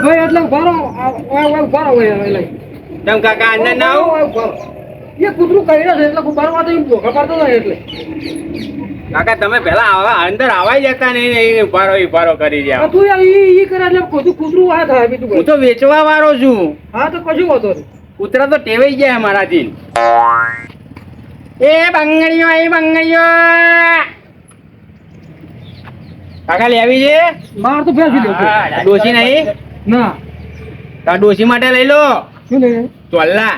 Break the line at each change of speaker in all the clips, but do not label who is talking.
ભાઈ એટલે ઉભારો ઉભારો લઈ
તમ કાકા અંદર ના આવો
એ કૂતરું કરી રહ્યો છે એટલે ઉભારો માં તો ધોકા પાડતો જાય એટલે
કાકા તમે પેલા અંદર આવાય જતા નહીં ઉભારો કરી રહ્યા
તું ઈ કરે એટલે કૂતરું આ થાય બીજું
હું તો વેચવા વાળો છું
હા તો કશું હોતો
કૂતરા તો ટેવાઈ ગયા અમારાથી એ બંગડીઓ કાકા લેવી છે
માર તો ફેંસી દે
ડોસી નહીં
ના
તાર ડોસી માટે લઈ લો
શું લઈ
ચોલ્લા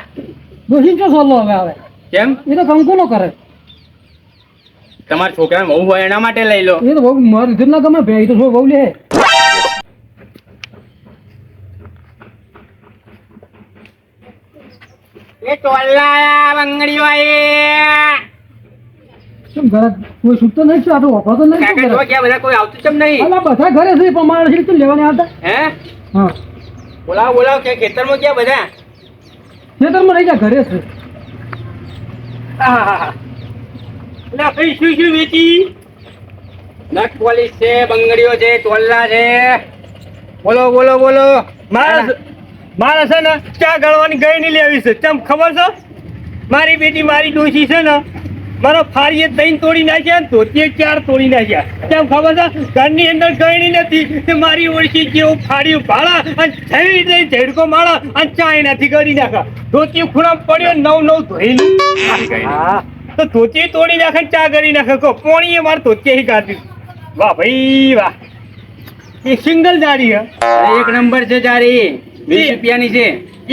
ડોસી ચો સોલો હવે આવે
કેમ
એ તો કંકુ નો કરે
તમારા છોકરા બહુ હોય એના માટે લઈ લો
એ તો બહુ મારું ઇધર ના ગમે ભાઈ તો બહુ લે
એ ચોલ્લા બંગડીઓ
શું ઘરે કોઈ સુટતો નહીં છે આ તો ઓફર તો નહીં
કાકા જો ક્યાં બધા કોઈ આવતું કેમ નહીં
અલા બધા ઘરે છે પણ મારા છે તું લેવાને આવતા
હે
હા
બોલાવો કે ખેતરમાં ક્યાં બધા
ખેતરમાં રહી જા ઘરે છે
ના ભાઈ શું વેચી નખ પોલીસ છે બંગડીઓ છે ચોલ્લા છે બોલો
મારે છે ને ચા ગળવાની ગઈ નહીં લેવી છે ચમ ખબર છે મારી બેટી મારી ડોશી છે ને મારો ફારીએ 3 તોડી નાખ્યા ને ધોતીએ 4 તોડી નાખ્યા ચમ ખબર છે ઘરની અંદર ગઈ નથી તે મારી ઓળખી જેવું ફાડ્યું ભાડા અને જઈ જઈ ઝેડકો માળા અને ચા એનાથી કરી નાખા ધોતી ખૂણા પડ્યો 9 ધોઈ હા તો ધોતી તોડી નાખે ચા કરી નાખે કો પોણીએ મારે ધોતી કાઢી વાહ ભાઈ વાહ એ સિંગલ જાડી હે
એક નંબર છે જારી 20 રૂપિયાની છે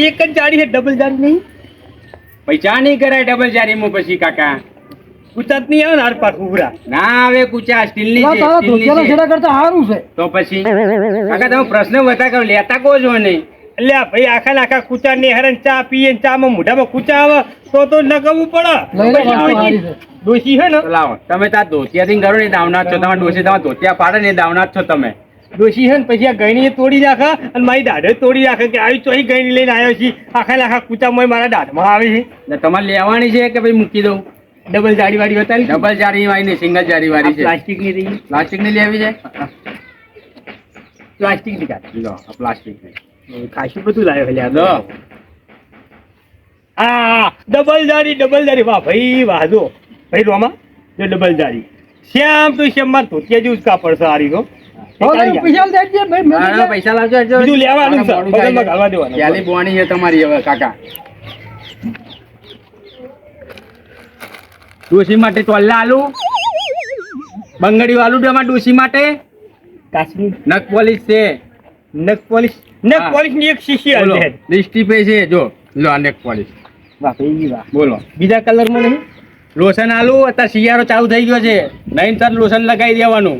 એક જ જાડી છે ડબલ જાડી નહીં
પૈસા નહીં કરાય ડબલ જારીમાં પછી કાકા
કુચાત નહીં આવે ને હાર પાછું ઉભરા
ના આવે કુચા સ્ટીલની છે
તારા
સ્ટીલની
ધોતિયાના
છે
છેડા કરતા સારું છે
તો પછી કાકા તમે પ્રશ્ન બતા કરો લેતા કો છો નહીં
એટલે આ ભાઈ આખા કુચા ને હેરાન ચા પીએ ને ચામાં મોઢામાં કુચા આવે તો નગમવું પડે
લઈ લે
પછી
સારી છે
ડોશી છે ને
તો લાવો તમે તાર ધોતિયાથી કરો ને દાવનાથ છો તમારા ડોસી તમારા ધોતિયા પાડે ને દાવનાથ છો તમે
ડોશી છે ને પછી આ ગયણી તોડી રાખે અને મારી દાઢે તોડી રાખે કે આવી ચોઈ ગયણી લઈને આવ્યો છે આખા કુચામાં મારા દાઢમાં આવે છે
એટલે તમારે લેવાની છે કે ભાઈ મૂકી દઉં
ડબલ જાડી વાળી બતાવી
ડબલ જારી વાળી નહીં સિંગલ જારી વાળી છે
પ્લાસ્ટિક ની રહી
પ્લાસ્ટિક ની લેવી છે
પ્લાસ્ટિક ની કાઢી
લો આ પ્લાસ્ટિક ની
ખાસું બધું લાવ્યો એટલે
લો
આ ડબલ જાડી વાહ ભાઈ વાહ જો ભાઈ રોમા જો ડબલ જાડી શ્યામ તો શ્યામ માર ધોતિયા જેવું જ કાપડ છે હારી ગો
પૈસા દેજે ભાઈ મેં
હા, પૈસા લાવજો
બીજું લેવાનું છે,
મોડું થાય
બગલમાં ઘાલવા દેવાનું.
પહેલી બોણી છે તમારી હવે કાકા ડોશી માટે ટોલ્લા આલુ બંગડી આલુ તમારા ડોશી માટે
કાશ્મીર
નખ પોલીસ છે
નખ પોલિશ ની એક શીશી
બોલો
આવી છે.
લિસ્ટી પે છે જો લો આ નખ પોલીશ
વાહ ભાઈ વાહ.
બોલો
બીજા કલરમાં નહીં
લોશન આલુ અત્યારે શિયાળો ચાલુ થઈ ગયો છે નહીં તર લોશન લગાવી દેવાનું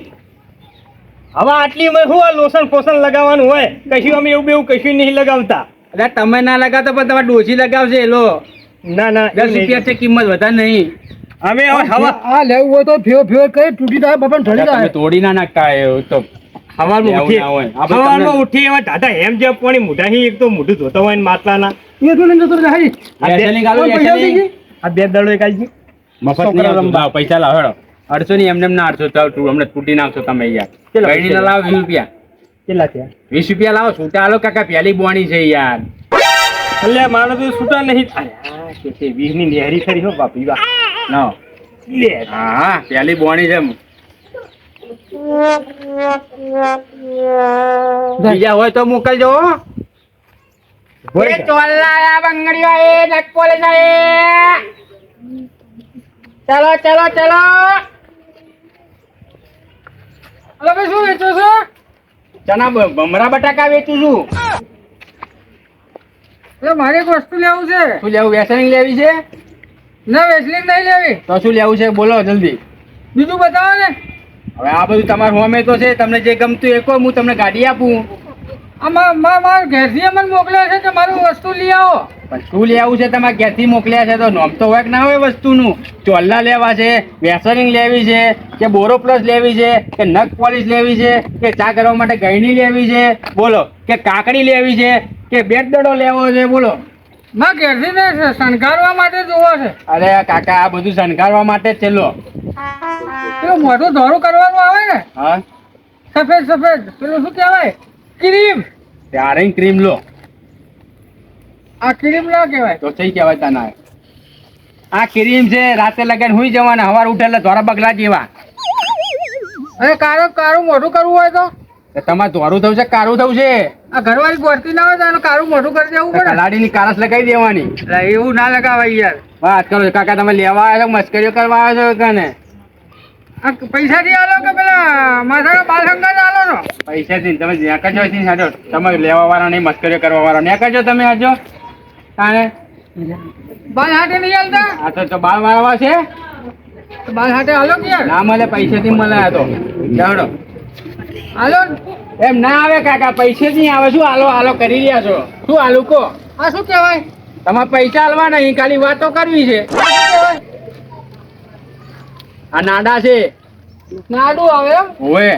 હવે આટલી માં શું આ લોશન ફોશન લગાવવાનું હોય કશું અમે એવું બેવું કશું નહીં લગાવતા.
એટલે તમે ના લગાવતો પણ તમારે ડોશી લગાવશે લો
ના
10 રૂપિયા છે કિંમત વધારે નહીં
અમે હવે હવા
આ લેવું હોય તો ફેર કઈ તૂટી જાય બાપા ઠળી
તમે
જાય
તોડી ના નાખતા એવું તો
હવારમાં
લેવું
ઉઠી
ના હોય. આપણે
હવારમાં
તમને-
ઉઠી એવા ટાટા હેમ જેવા પાણી મોઢાથી એક તો મોઢું ધોતા હોય ને માટલાના
એ તો લઈને જતો રહે હાઈ.
વેસલીન આલુ,
કોઈ પૈસા
વેસલીન.
દેજે.
આ બે દડો એક આલજી.
મફત
છોકરા
નહીં આવતું.
રમવા.
લાવો, પૈસા લાવો હેડો અડસો ની એમને ના અડસો હમણાં તૂટી નાખશો તમે યાર
કેટલા
ગયડી ના લાવો 20 રૂપિયા
કેટલા થયા
20 રૂપિયા લાવો છૂટા આલો કાકા પહેલી બોણી છે યાર
એટલે મારો તો છૂટા નહીં અરે આ કે છે 20 ની નેહરી ખરી હો બાપી વાહ
લાવો
લે
હા પહેલી બોણી છે બીજા હોય તો મોકલજો હો.
હોય
એ ચોલ્લા બંગડીઓ એ નટપોલે જાય ચલો ચલો ચલો
અલા ભાઈ શું વેચો છો?
ચના ભમરા બટાકા વેચું છું
એટલે મારે એક વસ્તુ લેવું છે
શું લેવું વેસલિંગ લેવી છે
ના વેસલિંગ નહીં લેવી
તો શું લેવું છે બોલો જલ્દી
બીજું બતાવો ને
હવે આ બધું તમારું હોમે તો છે તમને જે ગમતું એ કહો હું તમને ગાડી આપું
મારા ઘેરથી અમને મોકલ્યા છે કે મારું વસ્તુ લઈ આવો
પણ શું લેવું છે તમારે ઘેરથી મોકલ્યા છે તો નોમ તો હોય કે ના હોય વસ્તુનું ચોલ્લા લેવા છે વેસલિંગ લેવી છે કે બોરો પ્લસ લેવી છે કે નખ પોલિશ લેવી છે કે ચા કરવા માટે ગયણી લેવી છે બોલો કે કાકડી લેવી છે કે બેટ દડો લેવો છે બોલો
મારા ઘેરથી ને શણગારવા માટે જોવો છે
અરે કાકા આ બધું શણગારવા માટે જ છે લો
પેલું મોઢું ધોરું કરવાનું આવે ને
હા
સફેદ પેલું શું કહેવાય ક્રીમ
ત્યારે ક્રીમ લો
આ ક્રીમ ના કહેવાય.
તો સહી કહેવાય તને. આ ક્રીમ છે, રાતે લગાઈને હુઈ જવાના, હવાર ઉઠે એટલે ધોરા બગલા જેવા.
અને કારું મોઢું કરવું હોય તો
તો તમારે ધોરું થવું છે કારું થવું છે?
આ ઘરવાળી ગોળતી ના હોય તો એનું કારું મોઢું કરી દેવું પડે.
કલાડીની કારસ લગાવી દેવાની.
એટલે એવું ના લગાવાય યાર.
વાત કરો કાકા, તમે લેવા આવ્યા છો મસ્કરીઓ કરવા આવ્યા છો કને?
આ પૈસા થી આલો કે પેલા માથાના બાલ સંગાત આલો છો?
પૈસાથી તમે જ્યાં કરજો અહીંથી હાજો. તમે લેવા વાળા નહીં, મસ્કરીઓ કરવા વાળા ત્યાં કરજો તમે હાજો. તાણે
બાલ હાટે નહીં આલતા?
આ તો બાર વાળવા છે.
તો બાલ હાટે આલો કે યાર?
ના મળે, પૈસાથી મળે. આ તો જાડો
આલો ને.
એમ ના આવે કાકા, પૈસેથી આવે. શું આલો આલો કરી રહ્યા છો? શું આલું કો?
આ શું કહેવાય?
તમારે પૈસા આલવા નહીં, ખાલી વાતો કરવી છે.
આ શું કહેવાય?
આ નાડા છે.
નાડું આવે એમ?
ઓએ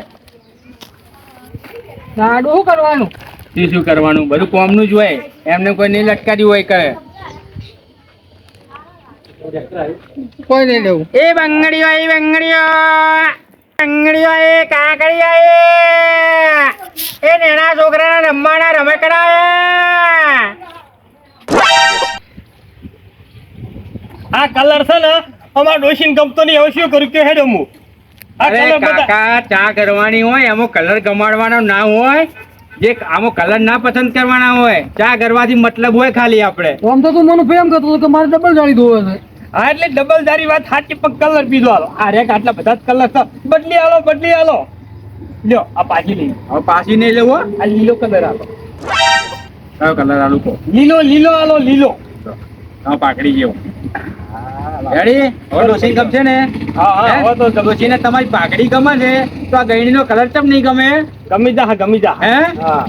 નાડું શું કરવાનું?
શું કરવાનું? બધું કોમનું જ હોય. એમને કોઈ નહીં લટકારી હોય કરે.
કોઈ નહીં લેવું.
એ બંગડીઓ, એ બંગડીઓ, બંગડીઓ, એ કાકડીઓ, એ નેના છોકરાના રમવાના રમકડા.
આ કલર છે ને અમારા ડોશીને ગમતો નહીં. હવે શું કરું કે હેડો હું આ
અરે
કલર બધા
કાકા, ચા કરવાની હોય એમાં કલર ગમાડવાનો ના હોય. જે આમાં કલર ના પસંદ કરવાના હોય. ચા કરવાથી મતલબ હોય ખાલી આપણે.
આમ તો તું મને પ્રેમ કરતો હતો કે મારે ડબલ જાળી ધોવે છે.
હા એટલે ડબલ દારી વાત સાચી, પણ કલર પીધો હાલો. આ રેક આટલા બધા જ કલર છે. બદલી હાલો, બદલી હાલો. લ્યો આ પાછી લઈ.
હવે પાછી નહીં લેવો.
આ લીલો કલર હાલો.
કયો કલર આલું કહો?
લીલો લીલો હાલો, લીલો.
હા, પાકડી જેવું. રેડી? હવે ડોશી ગમશે ને?
હા હા હવે તો
ડોશીને તમારી પાકડી ગમે છે તો આ ગઈણીનો કલર ચમ નહીં ગમે?
ગમી જા, ગમી જા.
હે?
હા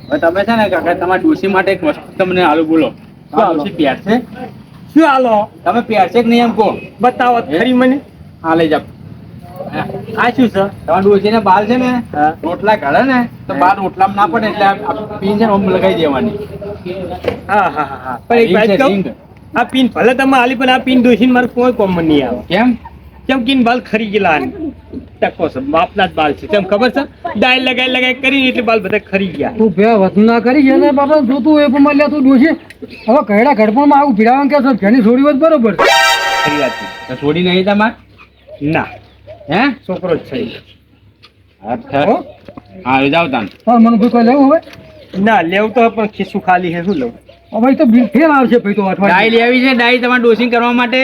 હવે તમે છે ને કાકા, તમારા ડોશી માટે એક વસ્તુ તમને આલુ બોલો.
શું આલો?
ડોશી પહેરશે?
શું હાલો?
તમે પહેરશે કે નહીં એમ કહો?
બતાવો ખરી મને.
હા, લઈ જાઓ.
આ શું છે?
તમારા ડોશીને બાલ છે ને
હા.
રોટલા કાઢે ને તો બાલ રોટલામાં ના પડે એટલે આ પીન છે ને ઓમ લગાવી દેવાની.
હા હા હા હા. પણ એક
રીંગ
વાત
છે,
કહું?
રીંગ.
આ પિન ભલે તમે આલી, પણ આ પિન ડોશીને મારે કોઈ કોમ નહીં આવે.
કેમ?
કેમ કે બાલ ખરી ગયેલા ટકો છે, બાપના જ બાલ છે. તેમ ખબર છે? ડાય લગાઈ કરીને એટલે બાલ બધા ખરી ગયા.
તું બે વધુ ના કરી છે ને બાપા. જો તું એ પણ તું ડોશી હવે કહેડા ઘડપણમાં આવું ભીડાવાનું કે છે જેની છોડી હોય તો બરોબર છે.
ખરી વાત છે.
તો છોડી નહીં તમારે?
ના,
હે?
છોકરો જ છે.
હા, હા, જાઓ તાન.
હા, મને ભાઈ કોઈ લેવું હવે?
ના લેવું તો પણ ખિસ્સું ખાલી છે, શું લઉં?
હવે તો બિલ ફેર આવશે ભાઈ તો
ડાઈ
અઠવાડિયે.
લેવી છે? ડાઈ તમારે ડોસિંગ કરવા માટે?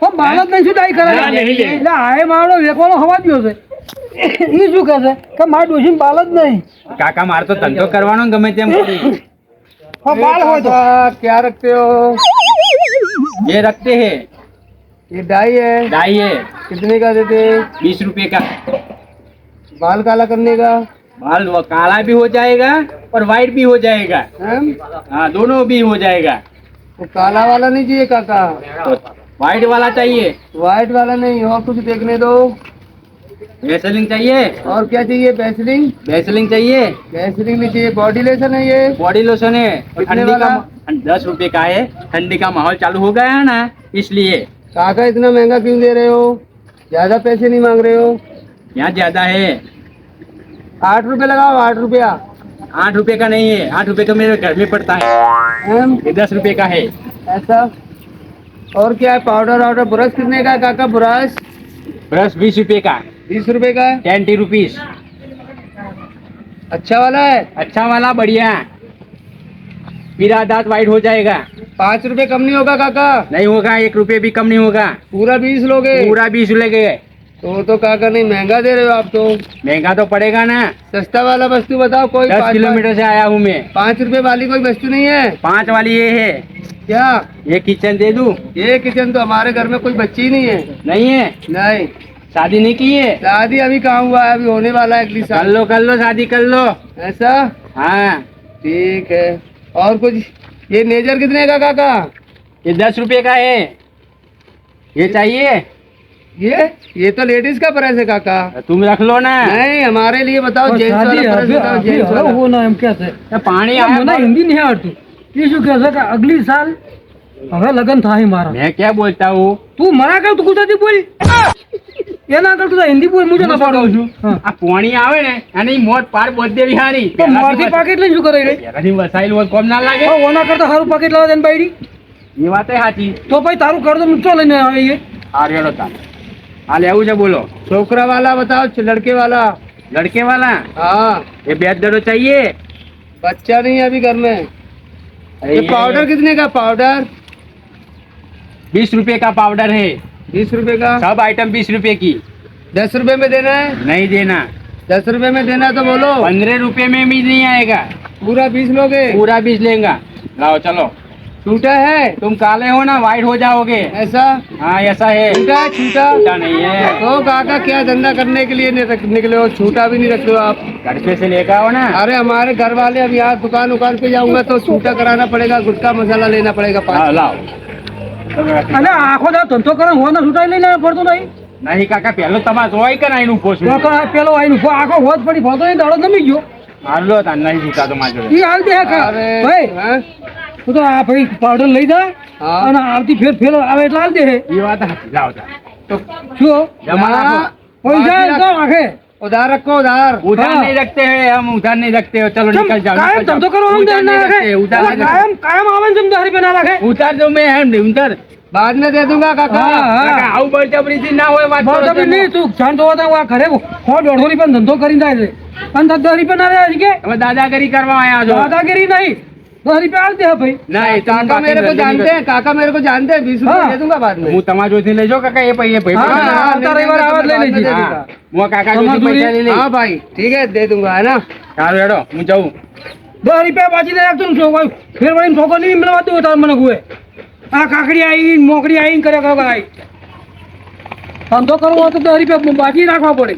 પણ બાલ જ નહીં શું ડાઈ કરે?
ના, નહીં લે.
એટલે આ મારો વેકવાનો હવા ગયો છે. એ શું કહે છે કે મારા ડોશી બાલ જ નહીં.
કાકા, મારે તો ધંધો કરવાનો ને ગમે તેમ કરી.
હા, બાલ હોય તો
क्या रखते हो?
ये रखते हैं,
ये डाई है,
डाई है,
कितने का देते हैं?
20 रुपए का.
बाल काला करने का
बाल वो काला भी हो जाएगा और व्हाइट भी हो जाएगा.
हैं?
हाँ, दोनों भी हो जाएगा.
वो काला वाला नहीं चाहिए काका,
तो व्हाइट वाला चाहिए.
व्हाइट वाला नहीं, और कुछ देखने दो.
वैसलिंग चाहिए.
और क्या चाहिए? वैसलिन?
वैसलिंग चाहिए.
वैसलिन नहीं चाहिए, बॉडी लोशन है ये.
बॉडी लोशन है.
कितने
ठंडी का
वाला?
10 रुपए का है. ठंडी का माहौल चालू हो गया है ना, इसलिए.
काका इतना महंगा क्यों दे रहे हो? ज्यादा पैसे नहीं मांग रहे हो?
यहाँ ज्यादा है.
8 रुपए लगाओ, 8 रुपया.
8 रुपए का नहीं है. 8 रुपए का मेरे घर में पड़ता है.
हैं?
ये 10 रुपए का है.
ऐसा. और क्या है? पाउडर वाउडर ब्रश कितने का है काका? ब्रश
ब्रश 20 रुपए का.
20 रुपए का है.
20 रुपीस.
अच्छा वाला है.
अच्छा वाला बढ़िया. मेरा दांत वाइट हो जाएगा.
5 रुपए कम नहीं होगा काका?
नहीं होगा, 1 रुपए भी कम नहीं होगा.
पूरा 20 लोगे?
पूरा 20 लेके.
तो काका नहीं, महंगा दे रहे हो आप तो.
महंगा तो पड़ेगा ना.
सस्ता वाला वस्तु बताओ कोई.
10 किलोमीटर से आया हूँ मैं.
5 रुपए वाली कोई वस्तु नहीं है
5 वाली ये है.
क्या?
ये किचन दे दूं?
ये किचन तो हमारे घर में कोई बच्ची ही नहीं है.
नहीं है?
नहीं,
शादी नहीं की है?
शादी अभी कहाँ हुआ है? अभी होने वाला है अगली
कर
साल.
लो, कर लो, शादी कर लो.
ऐसा?
हाँ.
ठीक है. और कुछ? ये नेजर कितने का काका?
ये 10 रुपए का है. ये चाहिए?
ये तो लेडीज का प्राइस है काका.
तुम रख लो ना.
नहीं, हमारे लिए बताओ.
और
जेंट्स
शादी
वाला प्राइस
अभी-
बताओ.
अभी
जेंट्स
હવે
वाला.
वो ना એમ કે છે
पानी
મને
आया.
હિન્દી નહીં આવડતું. એ શું કહે છે કે અગલી સાલ હવે લગન થાય મારા.
मैं क्या बोलता हूँ
તું મારા કર તું ગુજરાતી બોલ. એના કર તું હિન્દી બોલ. મુજે ના પાડું છું. હા.
આ પોણી આવે ને અને ઈ મોત પાર બોધ દેવી હારી
તો મારથી પાકેટ લઈને શું કરે રે?
પહેલાથી વસાયેલું હોય કોમ ના લાગે
હવે ઓના કરતા સારું પાકેટ લાવે તને બાયડી.
એ વાત સાચી
તો ભાઈ તારું કર તો હું ચો લઈને આવીએ.
આ રેડો તાર આ લેવું છે બોલો
छोकरा वाला बताओ लड़के वाला
लड़के वाला
हाँ
ये ब्याज दरो चाहिए
बच्चा नहीं है अभी घर में
अरे
ये पाउडर कितने का पाउडर
20 रुपए का पाउडर है
20 रुपए का
सब आइटम 20 रुपए की
10 रुपए में देना है
नहीं देना
10 रुपए में देना तो बोलो
15 रुपए में भी नहीं आएगा
पूरा 20 लोगे
पूरा 20 लेगा लाओ चलो
छूटा है
तुम काले हो ना वाइट हो जाओगे
ऐसा
हाँ ऐसा है
छूटा है छूटा
छूटा नहीं है
तो काका क्या धंधा करने के लिए निकले हो छूटा भी नहीं रखते हो आप
घर पे से लेकर आओ ना
अरे हमारे घर वाले अब यहाँ दुकान उकान पे जाऊंगा तो छूटा कराना पड़ेगा गुटका मसाला लेना पड़ेगा
हाँ,
5
लाओ
અને આખો દા ધંધો કરે હોના છૂટાઈ લઈને પડતો નહીં.
નહીં કાકા પેલો તમારે જોઈ કે નહીં પૂછું
તો કા પેલો આઈને ઉભો આખો હોજ પડી ફોતો નહીં દાડો નમી ગયો.
હાલો તાર નહીં છૂટા તો માજો
ઈ હાલ દે કા
अरे
ભાઈ
हाँ?
તું તો આ ભાઈ પાવડર લઈ જા
હા.
અને આવતી ફેર આવે એટલે હાલ દે.
એ વાત સાચી. લાવો તાર
तो
શું
જમા રાખો
हाँ,
પૈસા
बाकी
તો આખે
उधार रखो उधार
उधार
हाँ।
नहीं रखते हैं हम उधार नहीं रखते हो चलो
ચમ
निकल जाओ
કાયમ
निकल
ધંધો
जाओ।
કરો આમ
उधार
ના
नहीं
રાખે.
रखते उधार नहीं रखते।
કાયમ કાયમ આવે ને જમ 10 રૂપિયા ના રાખે.
उधार तो मैं हम नहीं उधार
बाद में दे दूंगा काका
हाँ, हाँ।
કાકા આવું બળજબરીથી ના હોય વાત કરો
બરાબર
તમે.
નહીં તું જાણ તો હતા આ ઘરે 100-150 રૂપિયા ધંધો કરીને જાય છે અને 10 રૂપિયા ના રહ્યા છે કે
તમે દાદાગીરી કરવા આયા છો
દાદાગીરી નહીં 10 રૂપિયા હાલ દે ભાઈ.
ના એ તો
काका मेरे को जानते हैं काका मेरे को जानते हैं 20 रुपए
हाँ।
दे दूंगा बाद में
હું તમારા જોઈથી લઈ જાઉં કાકા એ ભાઈ એ ભાઈ
હા,
ભાઈ.
હા, આવતા રવિવારે આવા જ લઈ લેજે.
दे
હા.
दूंगा
હું આ કાકા જોઈથી પૈસા લઈ લઈશ.
हाँ भाई ठीक है दे दूंगा है ना
સારું હેડો હું જાઉં
10 રૂપિયા પાછી દે રાખતો ને કોઈ ફેર વળીને છોકરો નહીં મળવા દઉં તાર મને ગુએ આ કાકડી આવી મોકડી આવી કરે કાકા આવી ધંધો કરવો હોય તો 10 રૂપિયા બાકી રાખવા પડે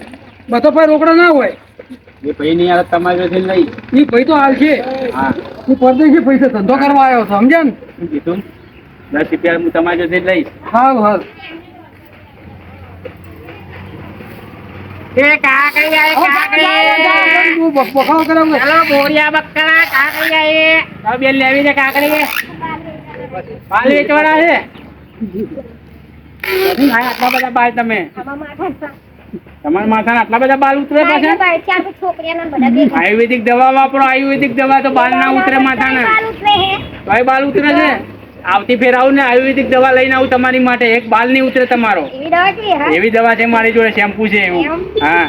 બધો ભાઈ રોકડા ના હોય
એ ભાઈ નહીં આવે તમારા જોઈથી લઈ
એ ભાઈ તો હાલ છે
હા
હું પરદેશી પૈસા ધંધો કરવા આવ્યો છું સમજ્યા ને
શું કીધું 10 રૂપિયા હું તમારા જોઈથી લઈશ
હાલ હાલ
એ કાકડી આય
તું બખાડો કરે એમ.
ચાલો બોરિયા બક્કરા કાકડી આય હવે બેન લેવી છે કાકડી પાલ વેચવાના છે નથી ભાઈ આટલા બધા બાલ તમે તમારા માથાના આટલા બધા બાલ ઉતરે પાછા આયુર્વેદિક દવા વાપરો આયુર્વેદિક દવા તો બાલ ના ઉતરે માથાના ભાઈ બાલ ઉતરે છે આવતી ફેર આવું ને આયુર્વેદિક દવા લઈને આવું તમારી માટે એક બાલ નહીં ઉતરે તમારો એવી દવા છે મારી જોડે શેમ્પુ છે એવું હા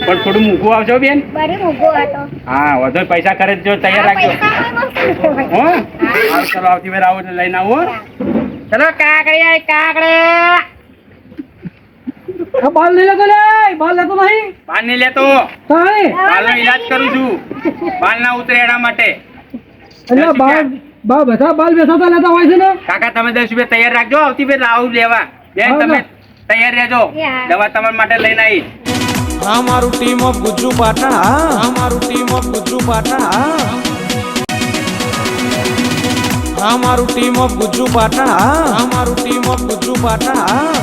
પણ થોડું મૂકવું આવશો બેન હા વધુ પૈસા ખર્ચ જો તૈયાર રાખજો હો સારું ચલો આવતી ફેર આવું એટલે લઈને આવું હો. ચલો કાકડી આય કાકડી
આ બાલ નહીં લેતો લે બાલ લેતો નહીં
બાલ નહીં લેતો
તારે
બાલનો ઈલાજ કરું છું બાલ ના ઉતરે એના માટે
એટલે બાલ બધા બાલ બેસાતા લેતા હોય છે ને
કાકા તમે 10 રૂપિયા તૈયાર રાખજો આવતી ફેર આવું લેવા બેન
હા,
તમે
ના.
તૈયાર રહેજો દવા તમારા માટે લઈને આવીશ
હા મારું ટીમ ઓફ ગુજ્જુ પાટણ હા મારું ટીમ ઓફ ગુજ્જુ પાટણ હા મારું ટીમ ઓફ ગુજ્જુ પાટણ હા મારું ટીમ ઓફ ગુજ્જુ પાટણ હા